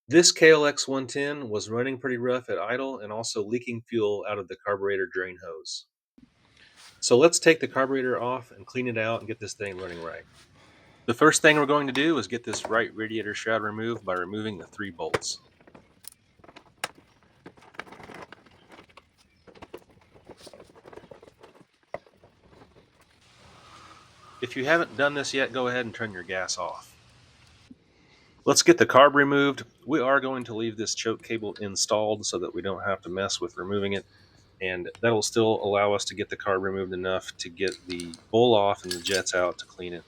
This KLX 110 was running pretty rough at idle and also leaking fuel out of the carburetor drain hose. So let's take the carburetor off and clean it out and get this thing running right. The first thing we're going to do is get this right radiator shroud removed by removing the 3 bolts. If you haven't done this yet, go ahead and turn your gas off. Let's get the carb removed. We are going to leave this choke cable installed so that we don't have to mess with removing it, and that'll still allow us to get the carb removed enough to get the bowl off and the jets out to clean it.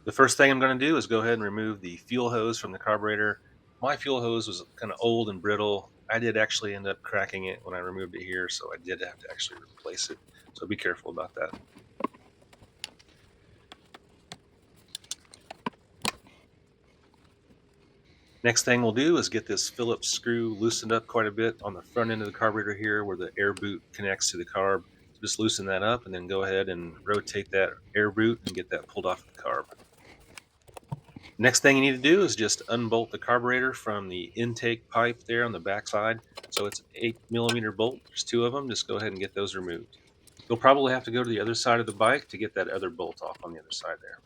The first thing I'm going to do is go ahead and remove the fuel hose from the carburetor. My fuel hose was kind of old and brittle. I did actually end up cracking it when I removed it here, so I did have to actually replace it. So be careful about that. Next thing we'll do is get this Phillips screw loosened up quite a bit on the front end of the carburetor here where the air boot connects to the carb. So just loosen that up and then go ahead and rotate that air boot and get that pulled off of the carb. Next thing you need to do is just unbolt the carburetor from the intake pipe there on the back side. So it's an 8mm bolt. There's 2 of them. Just go ahead and get those removed. You'll probably have to go to the other side of the bike to get that other bolt off on the other side there.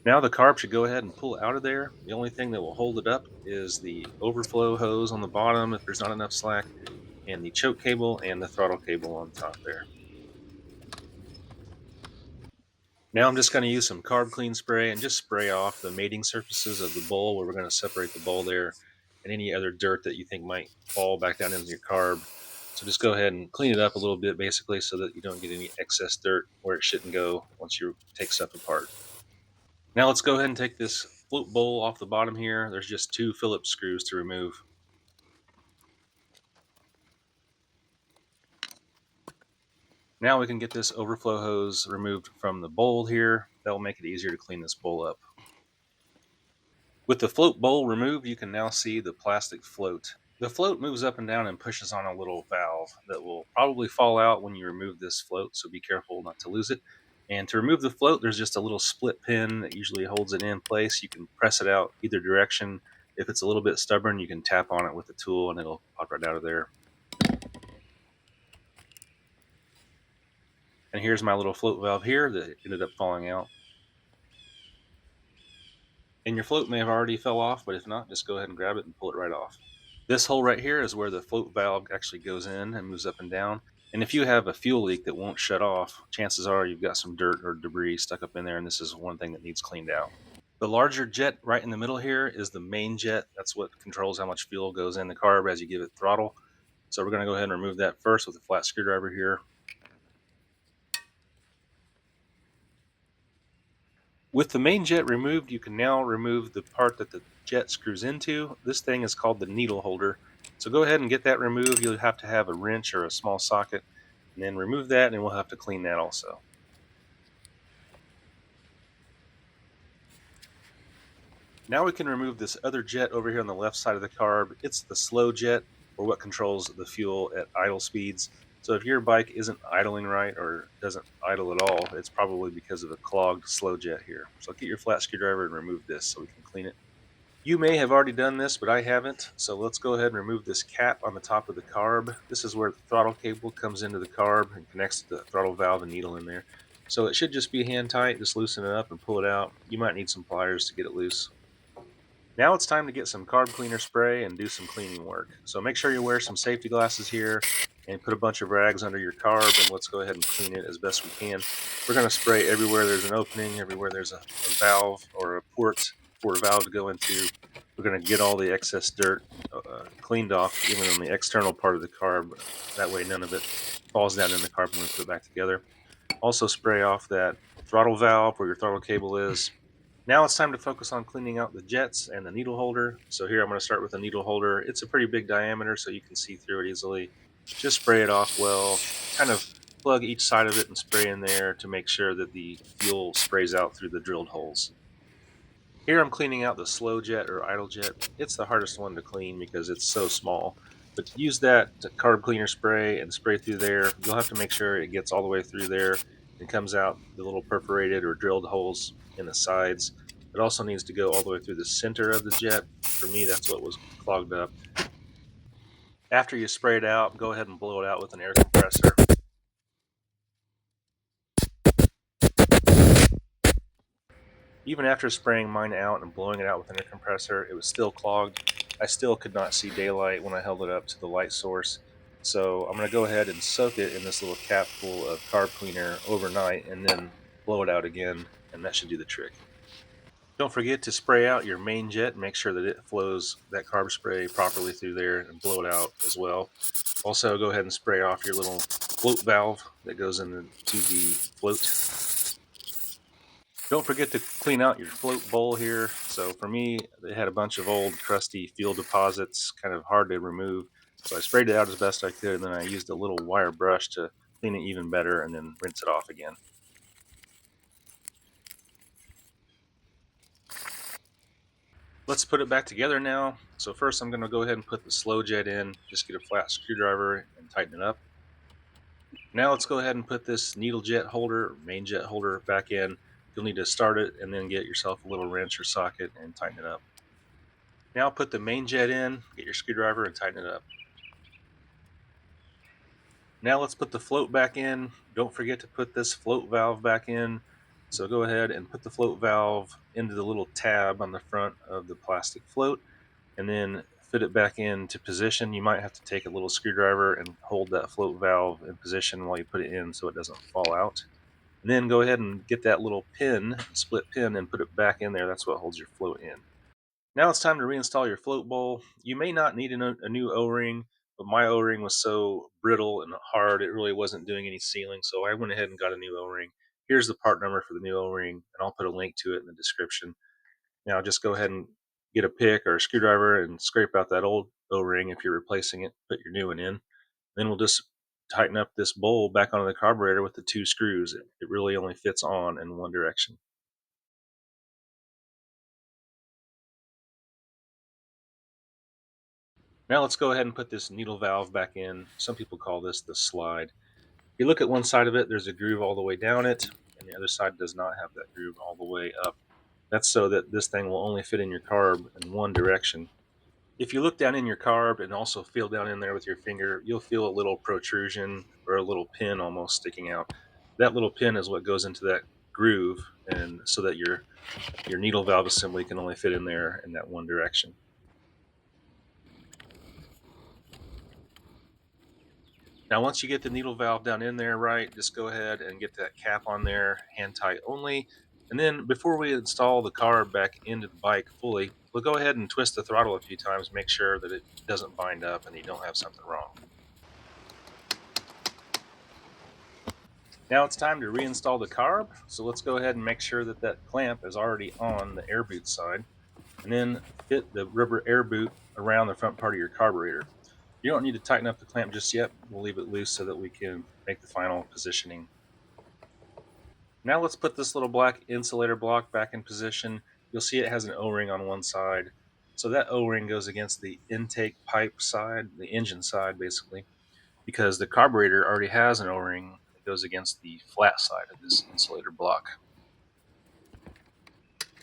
Now the carb should go ahead and pull out of there. The only thing that will hold it up is the overflow hose on the bottom if there's not enough slack, and the choke cable and the throttle cable on top there. Now I'm just going to use some carb clean spray and just spray off the mating surfaces of the bowl where we're going to separate the bowl there and any other dirt that you think might fall back down into your carb. So just go ahead and clean it up a little bit basically so that you don't get any excess dirt where it shouldn't go once you take stuff apart. Now let's go ahead and take this float bowl off the bottom here. There's just 2 Phillips screws to remove. Now we can get this overflow hose removed from the bowl here. That will make it easier to clean this bowl up. With the float bowl removed, you can now see the plastic float. The float moves up and down and pushes on a little valve that will probably fall out when you remove this float, so be careful not to lose it. And to remove the float, there's just a little split pin that usually holds it in place. You can press it out either direction. If it's a little bit stubborn, you can tap on it with a tool and it'll pop right out of there. And here's my little float valve here that ended up falling out. And your float may have already fell off, but if not, just go ahead and grab it and pull it right off. This hole right here is where the float valve actually goes in and moves up and down. And if you have a fuel leak that won't shut off, chances are you've got some dirt or debris stuck up in there, and this is one thing that needs cleaned out. The larger jet right in the middle here is the main jet. That's what controls how much fuel goes in the carb as you give it throttle. So we're going to go ahead and remove that first with a flat screwdriver here. With the main jet removed, you can now remove the part that the jet screws into. This thing is called the needle holder. So go ahead and get that removed. You'll have to have a wrench or a small socket, and then remove that, and we'll have to clean that also. Now we can remove this other jet over here on the left side of the carb. It's the slow jet, or what controls the fuel at idle speeds. So if your bike isn't idling right or doesn't idle at all, it's probably because of a clogged slow jet here. So get your flat screwdriver and remove this so we can clean it. You may have already done this, but I haven't. So let's go ahead and remove this cap on the top of the carb. This is where the throttle cable comes into the carb and connects to the throttle valve and needle in there. So it should just be hand tight. Just loosen it up and pull it out. You might need some pliers to get it loose. Now it's time to get some carb cleaner spray and do some cleaning work. So make sure you wear some safety glasses here and put a bunch of rags under your carb, and let's go ahead and clean it as best we can. We're going to spray everywhere there's an opening, everywhere there's a valve or a port for a valve to go into. We're going to get all the excess dirt cleaned off, even on the external part of the carb. That way none of it falls down in the carb when we put it back together. Also spray off that throttle valve where your throttle cable is. Now it's time to focus on cleaning out the jets and the needle holder. So here I'm going to start with the needle holder. It's a pretty big diameter, so you can see through it easily. Just spray it off well, kind of plug each side of it and spray in there to make sure that the fuel sprays out through the drilled holes. Here I'm cleaning out the slow jet or idle jet. It's the hardest one to clean because it's so small. But use that carb cleaner spray and spray through there. You'll have to make sure it gets all the way through there and comes out the little perforated or drilled holes in the sides. It also needs to go all the way through the center of the jet. For me, that's what was clogged up. After you spray it out, go ahead and blow it out with an air compressor. Even after spraying mine out and blowing it out with an air compressor, it was still clogged. I still could not see daylight when I held it up to the light source. So I'm going to go ahead and soak it in this little cap full of carb cleaner overnight and then blow it out again, and that should do the trick. Don't forget to spray out your main jet. Make sure that it flows that carb spray properly through there and blow it out as well. Also, go ahead and spray off your little float valve that goes into the float. Don't forget to clean out your float bowl here. So for me, it had a bunch of old crusty fuel deposits, kind of hard to remove. So I sprayed it out as best I could, and then I used a little wire brush to clean it even better and then rinse it off again. Let's put it back together now. So first I'm going to go ahead and put the slow jet in. Just get a flat screwdriver and tighten it up. Now let's go ahead and put this needle jet holder, main jet holder, back in. You'll need to start it and then get yourself a little wrench or socket and tighten it up. Now put the main jet in, get your screwdriver and tighten it up. Now let's put the float back in. Don't forget to put this float valve back in. So go ahead and put the float valve into the little tab on the front of the plastic float and then fit it back into position. You might have to take a little screwdriver and hold that float valve in position while you put it in so it doesn't fall out. And then go ahead and get that little pin, split pin, and put it back in there. That's what holds your float in. Now it's time to reinstall your float bowl. You may not need a new O-ring, but my O-ring was so brittle and hard it really wasn't doing any sealing, so I went ahead and got a new O-ring. Here's the part number for the new O-ring, and I'll put a link to it in the description. Now just go ahead and get a pick or a screwdriver and scrape out that old O-ring if you're replacing it, put your new one in. Then we'll just tighten up this bowl back onto the carburetor with the 2 screws. It really only fits on in one direction. Now let's go ahead and put this needle valve back in. Some people call this the slide. If you look at one side of it, there's a groove all the way down it, and the other side does not have that groove all the way up. That's so that this thing will only fit in your carb in one direction. If you look down in your carb and also feel down in there with your finger, you'll feel a little protrusion or a little pin almost sticking out. That little pin is what goes into that groove, and so that your needle valve assembly can only fit in there in that one direction. Now, once you get the needle valve down in there right, just go ahead and get that cap on there, hand tight only. And then before we install the carb back into the bike fully, we'll go ahead and twist the throttle a few times, make sure that it doesn't bind up and you don't have something wrong. Now it's time to reinstall the carb. So let's go ahead and make sure that that clamp is already on the air boot side, and then fit the rubber air boot around the front part of your carburetor. You don't need to tighten up the clamp just yet. We'll leave it loose so that we can make the final positioning. Now let's put this little black insulator block back in position. You'll see it has an O-ring on one side. So that O-ring goes against the intake pipe side, the engine side basically, because the carburetor already has an O-ring that goes against the flat side of this insulator block.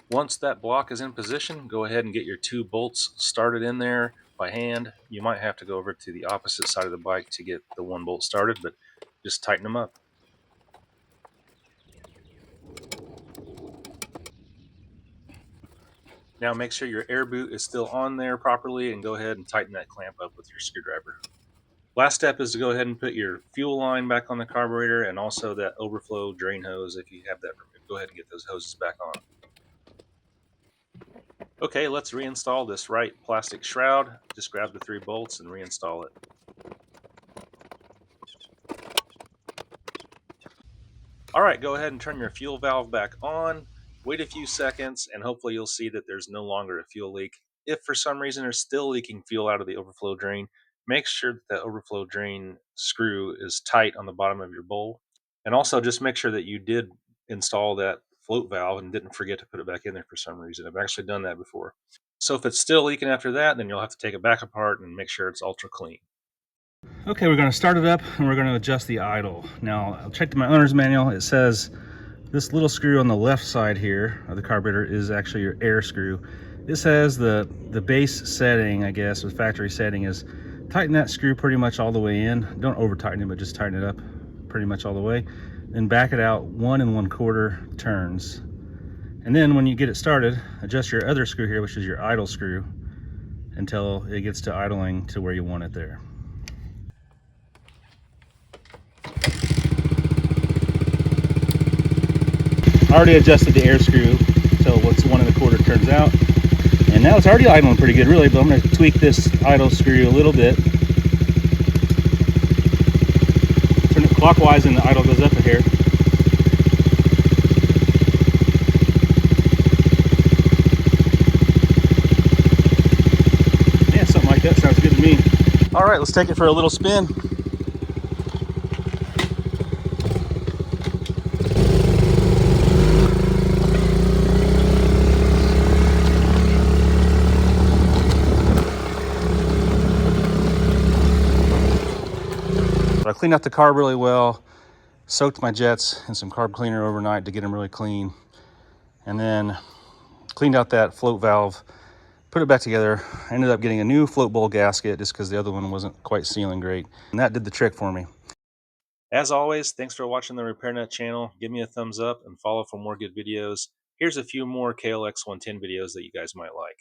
Once that block is in position, go ahead and get your 2 bolts started in there by hand. You might have to go over to the opposite side of the bike to get the 1 bolt started, but just tighten them up. Now make sure your air boot is still on there properly and go ahead and tighten that clamp up with your screwdriver. Last step is to go ahead and put your fuel line back on the carburetor and also that overflow drain hose. If you have that removed, go ahead and get those hoses back on. Okay, let's reinstall this right plastic shroud. Just grab the 3 bolts and reinstall it. All right, go ahead and turn your fuel valve back on. Wait a few seconds and hopefully you'll see that there's no longer a fuel leak. If for some reason there's still leaking fuel out of the overflow drain, make sure that the overflow drain screw is tight on the bottom of your bowl. And also just make sure that you did install that float valve and didn't forget to put it back in there for some reason. I've actually done that before. So if it's still leaking after that, then you'll have to take it back apart and make sure it's ultra clean. Okay, we're going to start it up and we're going to adjust the idle. Now, I checked my owner's manual. It says This little screw on the left side here of the carburetor is actually your air screw. This has the base setting, I guess, the factory setting is tighten that screw pretty much all the way in. Don't over tighten it, but just tighten it up pretty much all the way. Then back it out 1 1/4 turns. And then when you get it started, adjust your other screw here, which is your idle screw, until it gets to idling to where you want it there. I already adjusted the air screw until what's 1 1/4 turns out. And now it's already idling pretty good, really, but I'm going to tweak this idle screw a little bit. Turn it clockwise and the idle goes up a hair. Yeah, something like that sounds good to me. All right, let's take it for a little spin. I cleaned out the carb really well, soaked my jets in some carb cleaner overnight to get them really clean, and then cleaned out that float valve, put it back together. I ended up getting a new float bowl gasket just because the other one wasn't quite sealing great, and that did the trick for me. As always, thanks for watching the RepairNet channel. Give me a thumbs up and follow for more good videos. Here's a few more KLX 110 videos that you guys might like.